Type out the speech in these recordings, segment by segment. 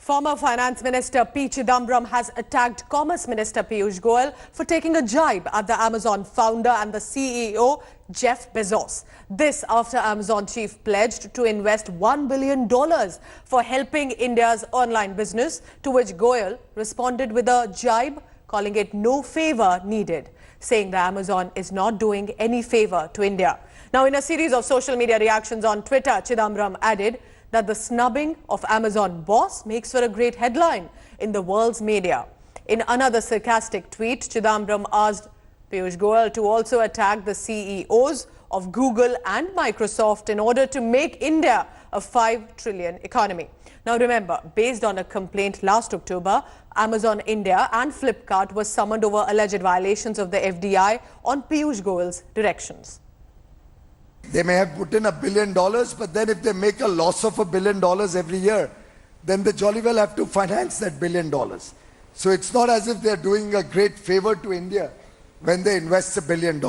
Former Finance Minister P. Chidambaram has attacked Commerce Minister Piyush Goyal for taking a jibe at the Amazon founder and the CEO, Jeff Bezos. This after Amazon chief pledged to invest $1 billion for helping India's online business, to which Goyal responded with a jibe, calling it no favor needed, saying that Amazon is not doing any favor to India. Now, in a series of social media reactions on Twitter, Chidambaram added that the snubbing of Amazon boss makes for a great headline in the world's media. In another sarcastic tweet, Chidambaram asked Piyush Goyal to also attack the CEOs of Google and Microsoft in order to make India a $5 trillion economy. Now remember, based on a complaint last October, Amazon India and Flipkart were summoned over alleged violations of the FDI on Piyush Goyal's directions. They may have put in $1 billion, but then if they make a loss of $1 billion every year, then they jolly well have to finance that $1 billion. So it's not as if they're doing a great favor to India when they invest $1 billion.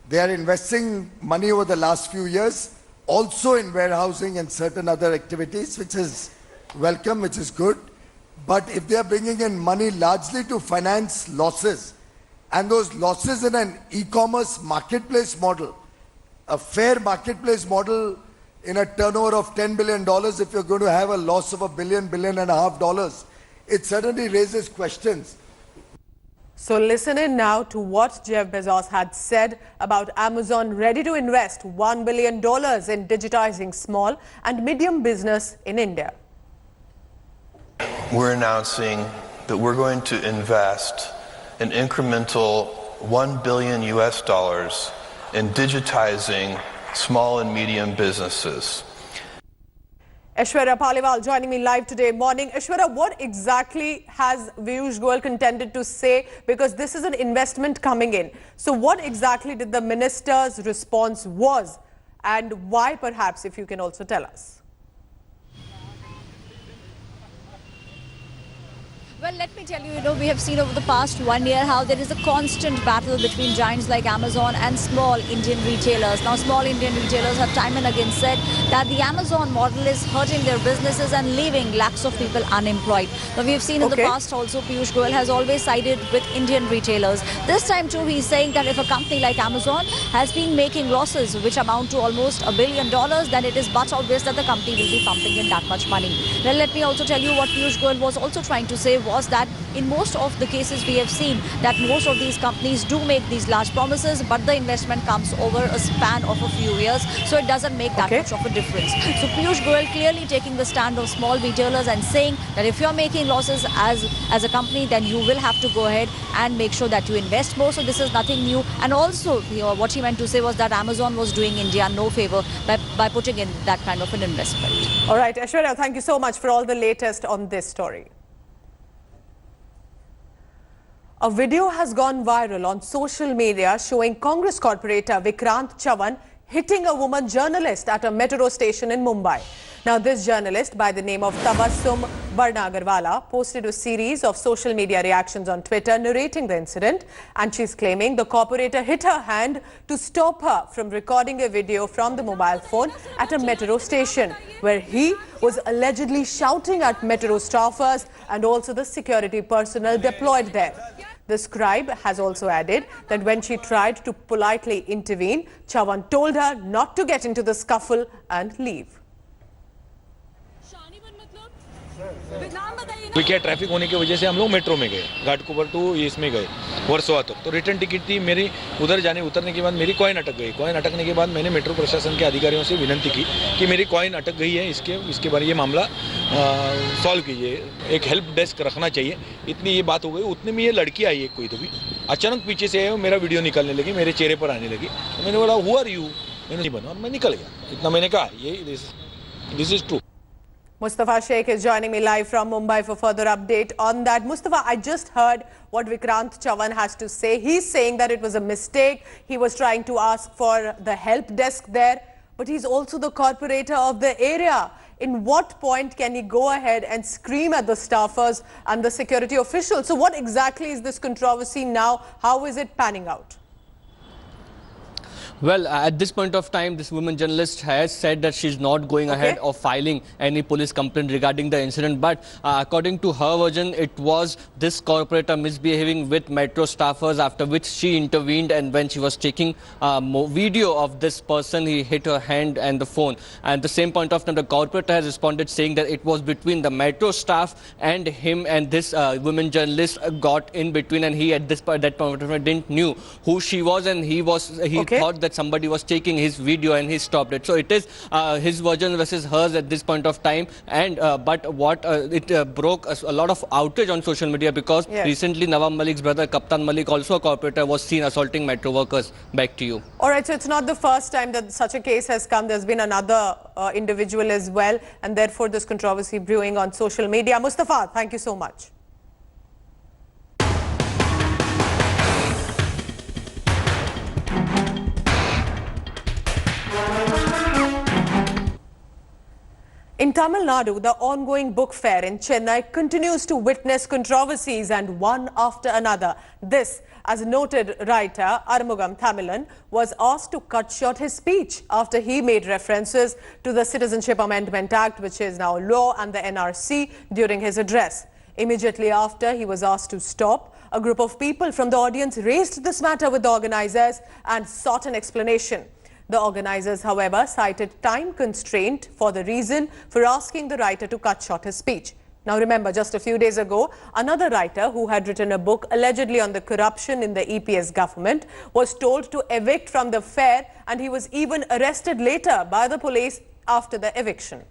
They are investing money over the last few years, also in warehousing and certain other activities, which is welcome, which is good. But if they are bringing in money largely to finance losses, and those losses in an e-commerce marketplace model, a fair marketplace model in a turnover of $10 billion, if you're going to have a loss of $1 billion, $1.5 billion, it certainly raises questions. So listen in now to what Jeff Bezos had said about Amazon ready to invest $1 billion in digitizing small and medium business in India. We're announcing that we're going to invest an incremental $1 billion in digitizing small and medium businesses. Aishwarya Paliwal joining me live today morning. Aishwarya, what exactly has Piyush Goyal contended to say? Because this is an investment coming in. So what exactly did the minister's response was, and why, perhaps, if you can also tell us? Well, let me tell you, we have seen over the past 1 year how there is a constant battle between giants like Amazon and small Indian retailers. Now, small Indian retailers have time and again said that the Amazon model is hurting their businesses and leaving lakhs of people unemployed. Now, we have seen in the past also Piyush Goyal has always sided with Indian retailers. This time too, he is saying that if a company like Amazon has been making losses which amount to almost $1 billion, then it is but obvious that the company will be pumping in that much money. Well, let me also tell you what Piyush Goyal was also trying to say was that in most of the cases we have seen that most of these companies do make these large promises, but the investment comes over a span of a few years, so it doesn't make that much of a difference. So Piyush Goyal clearly taking the stand of small retailers and saying that if you're making losses as a company, then you will have to go ahead and make sure that you invest more. So this is nothing new. And also, what he meant to say was that Amazon was doing India no favor by putting in that kind of an investment. All right, Aishwarya, thank you so much for all the latest on this story. A video has gone viral on social media showing Congress corporator Vikrant Chavan hitting a woman journalist at a metro station in Mumbai. Now, this journalist by the name of Tabassum Barnagarwala posted a series of social media reactions on Twitter narrating the incident, and she's claiming the corporator hit her hand to stop her from recording a video from the mobile phone at a metro station, where he was allegedly shouting at metro staffers and also the security personnel deployed there. The scribe has also added that when she tried to politely intervene, Chavan told her not to get into the scuffle and leave. क्या traffic होने की वजह से हम लोग metro में गए, Ghatkopar to इसमें गए वर्सोवा तक। तो रिटर्न टिकट थी मेरी, उधर जाने उतरने के बाद मेरी कॉइन अटक गई। कॉइन अटकने के बाद मैंने मेट्रो प्रशासन के अधिकारियों से विनती की कि मेरी कॉइन अटक गई है, इसके बारे ये मामला सॉल्व कीजिए, एक हेल्प डेस्क रखना चाहिए। इतनी ये बात हो गई, उतने में ये लड़की आई एक कोई तो भी अचानक पीछे से आए, मेरा वीडियो निकालने लगी, मेरे चेहरे पर आने लगी। मैंने बोला हु आर यू, मैंने नहीं बना और मैं निकल गया। इतना मैंने कहा, ये this is true. Mustafa Sheikh is joining me live from Mumbai for further update on that. Mustafa, I just heard what Vikrant Chavan has to say. He's saying that it was a mistake. He was trying to ask for the help desk there, but he's also the corporator of the area. In what point can he go ahead and scream at the staffers and the security officials? So what exactly is this controversy now? How is it panning out? Well, at this point of time, this woman journalist has said that she's not going ahead of filing any police complaint regarding the incident. But according to her version, it was this corporator misbehaving with metro staffers, after which she intervened. And when she was taking video of this person, he hit her hand and the phone. And at the same point of time, the corporator has responded saying that it was between the metro staff and him, and this woman journalist got in between, and he at that point of time didn't knew who she was, and he thought that somebody was taking his video and he stopped it. So it is his version versus hers at this point of time. And but what it broke a lot of outrage on social media, because recently Nawab Malik's brother Kaptan Malik, also a corporator, was seen assaulting metro workers. Back to you. All right, so it's not the first time that such a case has come. There's been another individual as well, and therefore this controversy brewing on social media. Mustafa, thank you so much. In Tamil Nadu, the ongoing book fair in Chennai continues to witness controversies, and one after another. This, as noted writer Armugam Thamilan was asked to cut short his speech after he made references to the Citizenship Amendment Act, which is now law, and the NRC during his address. Immediately after he was asked to stop, a group of people from the audience raised this matter with the organizers and sought an explanation. The organizers, however, cited time constraint for the reason for asking the writer to cut short his speech. Now remember, just a few days ago, another writer who had written a book allegedly on the corruption in the EPS government was told to evict from the fair, and he was even arrested later by the police after the eviction.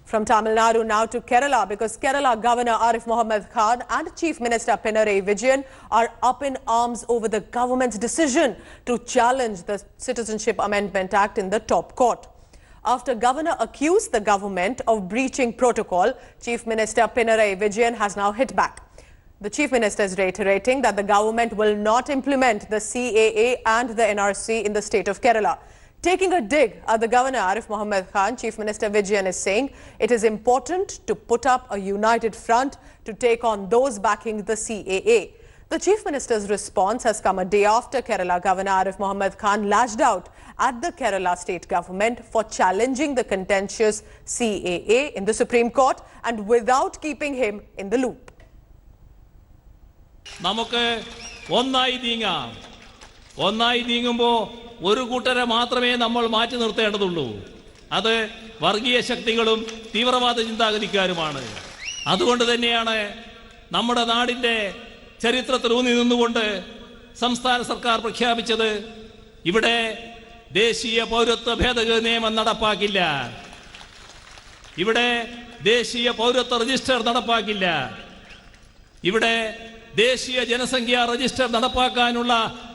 From Tamil Nadu now to Kerala, because Kerala Governor Arif Mohammed Khan and Chief Minister Pinarayi Vijayan are up in arms over the government's decision to challenge the Citizenship Amendment Act in the top court. After Governor accused the government of breaching protocol, Chief Minister Pinarayi Vijayan has now hit back. The Chief Minister is reiterating that the government will not implement the CAA and the NRC in the state of Kerala. Taking a dig at the Governor Arif Mohammed Khan, Chief Minister Vijayan is saying it is important to put up a united front to take on those backing the CAA. The Chief Minister's response has come a day after Kerala Governor Arif Mohammed Khan lashed out at the Kerala state government for challenging the contentious CAA in the Supreme Court, and without keeping him in the loop. നമുക്ക് ഒന്നായി നീങ്ങുമ്പോൾ ഒരു കൂട്ടരെ മാത്രമേ നമ്മൾ മാറ്റി നിർത്തേണ്ടതുള്ളൂ. അത് വർഗീയ ശക്തികളും തീവ്രവാദ ചിന്താഗതിക്കാരുമാണ്. അതുകൊണ്ട് തന്നെയാണ് നമ്മുടെ നാടിൻ്റെ ചരിത്രത്തിൽ ഊന്നി നിന്നുകൊണ്ട് സംസ്ഥാന സർക്കാർ പ്രഖ്യാപിച്ചത് ഇവിടെ ദേശീയ പൗരത്വ ഭേദഗതി നിയമം നടപ്പാക്കില്ല, ഇവിടെ ദേശീയ പൗരത്വ രജിസ്റ്റർ നടപ്പാക്കില്ല, ഇവിടെ ദേശീയ ജനസംഖ്യാ രജിസ്റ്റർ നടപ്പാക്കാനുള്ള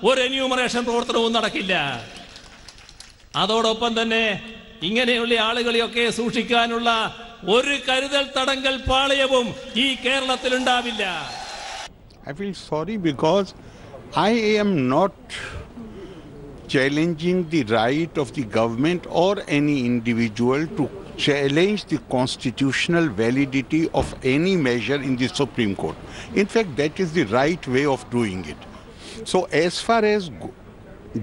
ഒരു എന്യൂമറേഷൻ പ്രവർത്തനവും നടക്കില്ല. അതോടൊപ്പം തന്നെ ഇങ്ങനെയുള്ള ആളുകളെയൊക്കെ സൂക്ഷിക്കാനുള്ള ഒരു കരുതൽ തടങ്കൽ പാളയവും ഈ കേരളത്തിൽ ഉണ്ടാവില്ല. I feel sorry because I am not challenging the right of the government or any individual to challenge the constitutional validity of any measure in the Supreme Court. In fact, that is the right way of doing it. So as far as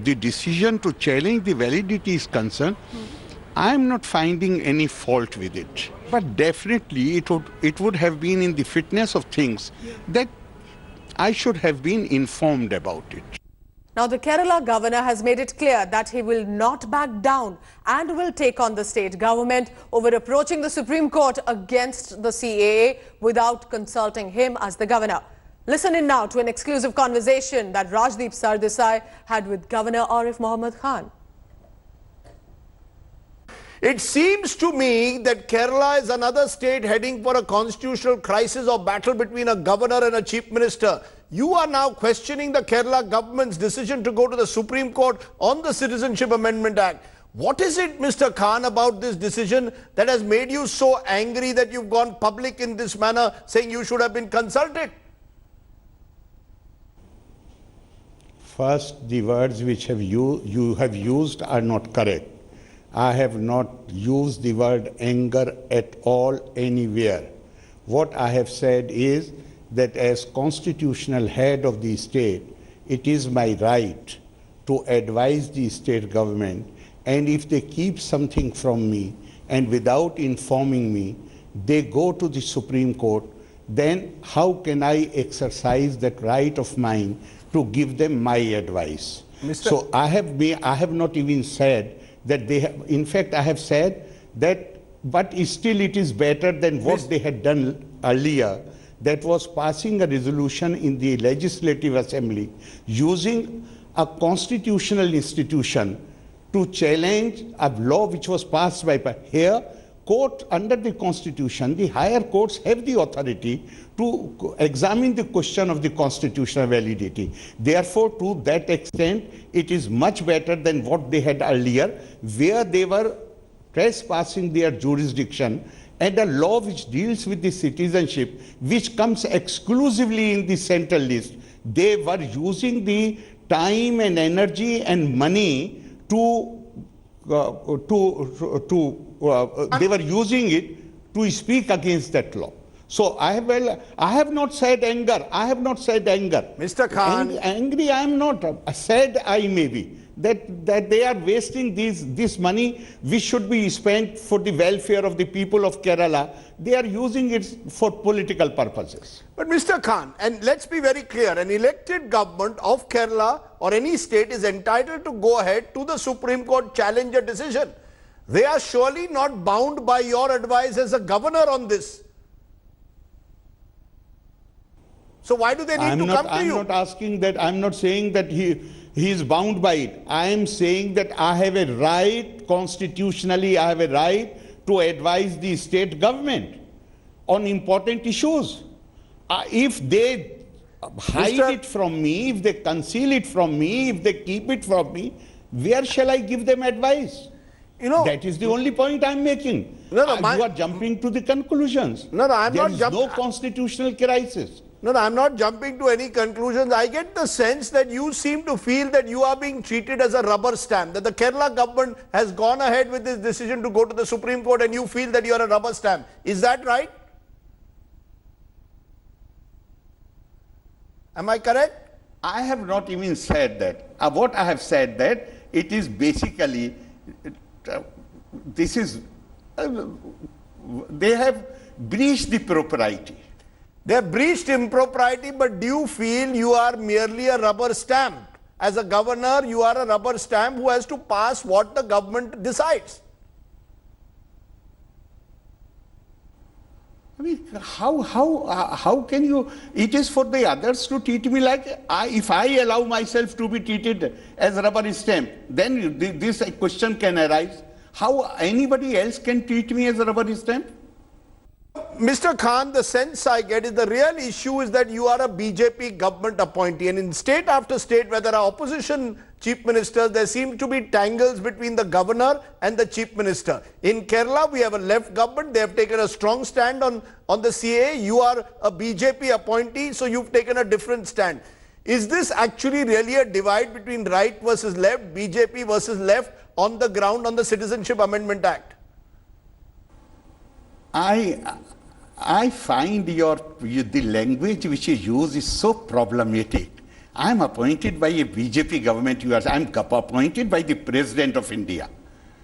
the decision to challenge the validity is concerned, I am not finding any fault with it. But definitely it would have been in the fitness of things that I should have been informed about it. Now, the Kerala governor has made it clear that he will not back down and will take on the state government over approaching the Supreme Court against the CAA without consulting him as the governor. Listen in now to an exclusive conversation that Rajdeep Sardesai had with Governor Arif Mohammed Khan. It seems to me that Kerala is another state heading for a constitutional crisis or battle between a governor and a chief minister. You are now questioning the Kerala government's decision to go to the Supreme Court on the Citizenship Amendment Act. What is it, Mr. Khan, about this decision that has made you so angry that you've gone public in this manner, saying you should have been consulted? First, the words which you have used are not correct. I have not used the word anger at all anywhere. What I have said is that as constitutional head of the state, it is my right to advise the state government, and if they keep something from me and without informing me, they go to the Supreme Court, then how can I exercise that right of mine to give them my advice? So I have not even said that they have, in fact, I have said that, but still it is better than what they had done earlier, that was passing a resolution in the Legislative Assembly using a constitutional institution to challenge a law which was passed by here. Court under the Constitution, the higher courts have the authority to examine the question of the constitutional validity. Therefore, to that extent, it is much better than what they had earlier, where they were trespassing their jurisdiction, and a law which deals with the citizenship, which comes exclusively in the central list. They were using the time and energy and money they were using it to speak against that law. So I have not said anger. I have not said anger. Mr. Khan. Angry I am not. Sad I may be. That they are wasting this money which should be spent for the welfare of the people of Kerala. They are using it for political purposes. But Mr. Khan, and let's be very clear, an elected government of Kerala or any state is entitled to go ahead to the Supreme Court, challenge a decision. They are surely not bound by your advice as a governor on this. So why do they need to come to you? I'm not asking that. I'm not saying that he is bound by it. I am saying that I have a right, constitutionally, I have a right to advise the state government on important issues. If they hide it from me, if they conceal it from me, if they keep it from me, where shall I give them advice? You know, that is the only point I'm making. You are jumping to the conclusions. I'm not jumping. There is no constitutional crisis. No, I'm not jumping to any conclusions. I get the sense that you seem to feel that you are being treated as a rubber stamp, that the Kerala government has gone ahead with this decision to go to the Supreme Court and you feel that you are a rubber stamp. Is that right? Am I correct? I have not even said that. What I have said that it is basically, they have breached the propriety. They have breached impropriety, but do you feel you are merely a rubber stamp? As a governor, you are a rubber stamp who has to pass what the government decides. I mean, how can you, it is for the others to treat me like, if I allow myself to be treated as a rubber stamp, then this question can arise. How anybody else can treat me as a rubber stamp? Mr. Khan, the sense I get is the real issue is that you are a BJP government appointee, and in state after state where there are opposition chief ministers, there seem to be tangles between the governor and the chief minister. In Kerala, we have a left government. They have taken a strong stand on the CAA. You are a BJP appointee, so you've taken a different stand. Is this actually really a divide between right versus left, BJP versus left on the ground on the Citizenship Amendment Act? I find the language which you use is so problematic. I am appointed by a BJP government. I am appointed by the President of India.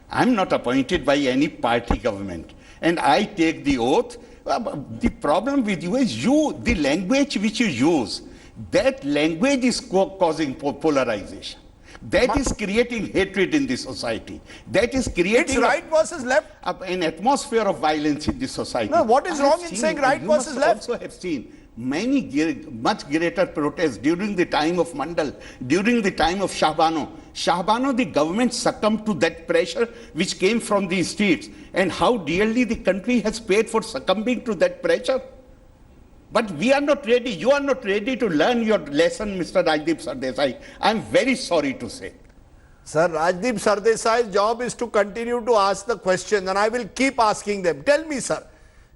I am not appointed by any party government. And I take the oath. The problem with you is the language which you use, that language is causing polarization. That is creating hatred in the society. That is creating... It's right versus left. An atmosphere of violence in the society. No, what is wrong in saying right versus left? You also have seen much greater protests during the time of Mandal, during the time of Shahbano. Shahbano, the government succumbed to that pressure which came from the streets. And how dearly the country has paid for succumbing to that pressure. But we are not ready. You are not ready to learn your lesson, Mr. Rajdeep Sardesai. I am very sorry to say. Sir, Rajdeep Sardesai's job is to continue to ask the questions, and I will keep asking them. Tell me, sir,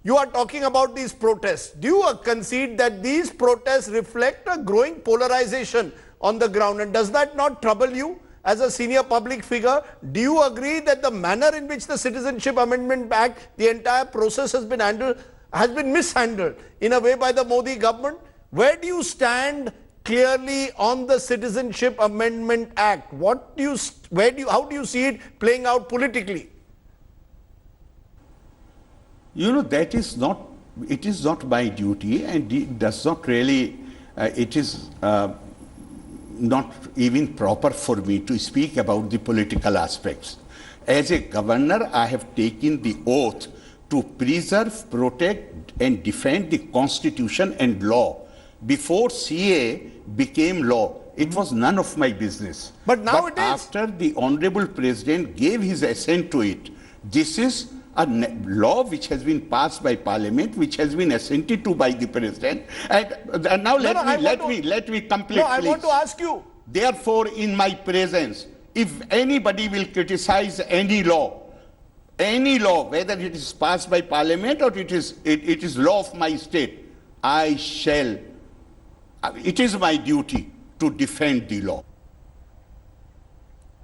you are talking about these protests. Do you concede that these protests reflect a growing polarization on the ground? And does that not trouble you as a senior public figure? Do you agree that the manner in which the Citizenship Amendment Act, the entire process has been handled, has been mishandled in a way by the Modi government. Where do you stand clearly on the Citizenship Amendment Act? How do you see it playing out politically? You know, it is not my duty, and it does not really, it is not even proper for me to speak about the political aspects. As a governor, I have taken the oath to preserve, protect, and defend the Constitution and law. Before CA became law, it was none of my business. But now it is. After the Honorable President gave his assent to it, this is a law which has been passed by Parliament, which has been assented to by the President. And now let me complete. No, I want to ask you. Therefore, in my presence, if anybody will criticize any law, whether it is passed by Parliament or it is law of my state, I shall. It is my duty to defend the law.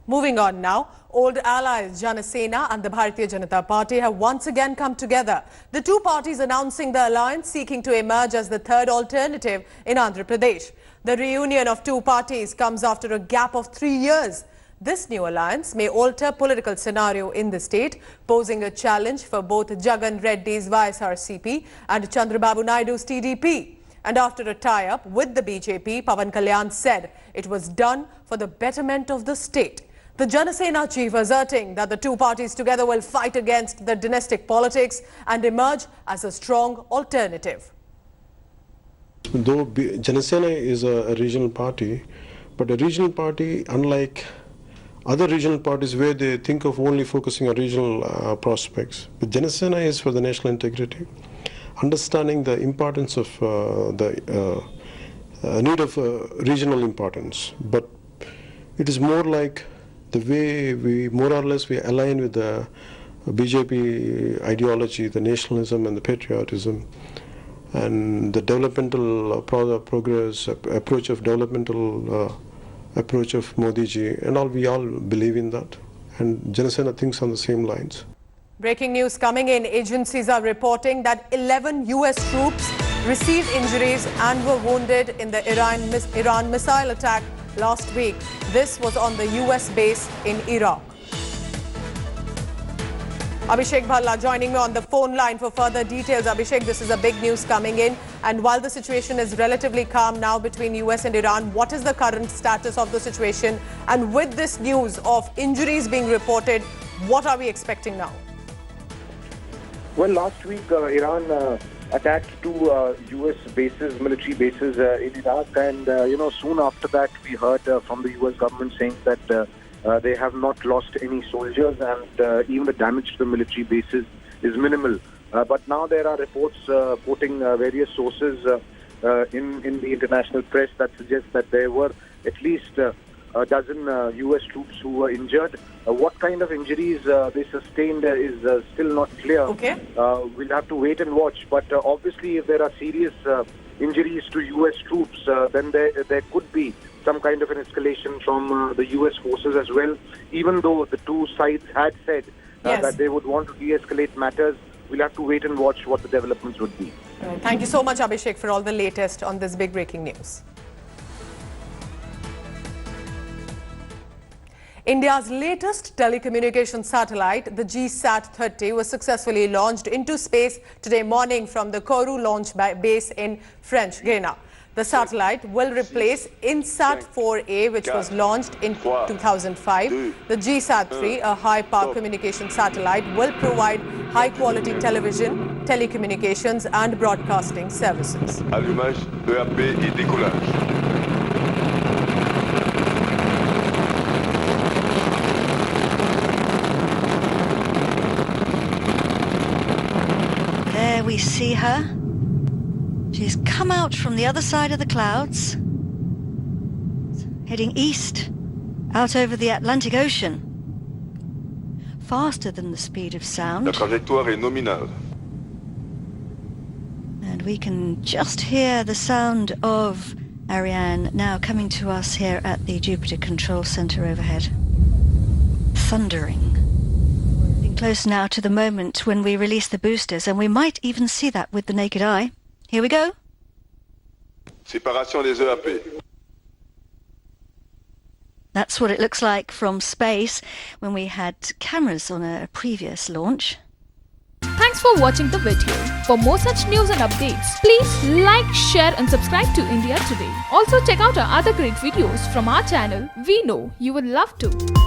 Moving on now, old allies Jana Sena and the Bharatiya Janata Party have once again come together. The two parties announcing the alliance seeking to emerge as the third alternative in Andhra Pradesh. The reunion of two parties comes after a gap of 3 years. This new alliance may alter political scenario in the state, posing a challenge for both Jagan Reddy's YSRCP and Chandrababu Naidu's TDP. And after a tie-up with the BJP, Pawan Kalyan said it was done for the betterment of the state. The Janasena chief asserting that the two parties together will fight against the dynastic politics and emerge as a strong alternative. Though Janasena is a regional party, but a regional party, unlike other regional parties where they think of only focusing on regional prospects, but Janasena is for the national integrity, understanding the importance of the need of regional importance. But it is more like the way we more or less we align with the BJP ideology, the nationalism and the patriotism, and the developmental progress approach of developmental approach of Modi ji, and all we all believe in that, and Janasena thinks on the same lines. Breaking news coming in. Agencies are reporting that 11 US troops received injuries and were wounded in the Iran missile attack last week. This was on the US base in Iraq. Abhishek Bhalla joining me on the phone line for further details. Abhishek, this is a big news coming in. And while the situation is relatively calm now between US and Iran, what is the current status of the situation? And with this news of injuries being reported, what are we expecting now? Well, last week, Iran attacked two US bases, military bases in Iraq. And, soon after that, we heard from the US government saying that they have not lost any soldiers, and even the damage to the military bases is minimal. But now there are reports quoting various sources in the international press that suggest that there were at least a dozen US troops who were injured. What kind of injuries they sustained is still not clear. Okay. We'll have to wait and watch. But obviously, if there are serious injuries to US troops, then there could be some kind of an escalation from the US forces as well. Even though the two sides had said that they would want to de-escalate matters, we'll have to wait and watch what the developments would be. Thank you so much, Abhishek, for all the latest on this big breaking news. India's latest telecommunication satellite, the GSAT-30, was successfully launched into space today morning from the Kourou launch base in French Guiana. The satellite will replace INSAT-4A, which was launched in 2005. The GSAT-3, a high-power communication satellite, will provide high-quality television, telecommunications and broadcasting services. Allumage, EAP et décollage. There we see her. She's come out from the other side of the clouds, heading east, out over the Atlantic Ocean, faster than the speed of sound. La trajectoire est nominale. And we can just hear the sound of Ariane now coming to us here at the Jupiter Control Center overhead. Thundering. close now to the moment when we release the boosters, and we might even see that with the naked eye. Here we go. Séparation des EAP. That's what it looks like from space when we had cameras on a previous launch. Thanks for watching the video. For more such news and updates, please like, share and subscribe to India Today. Also check out our other great videos from our channel. We know you would love to.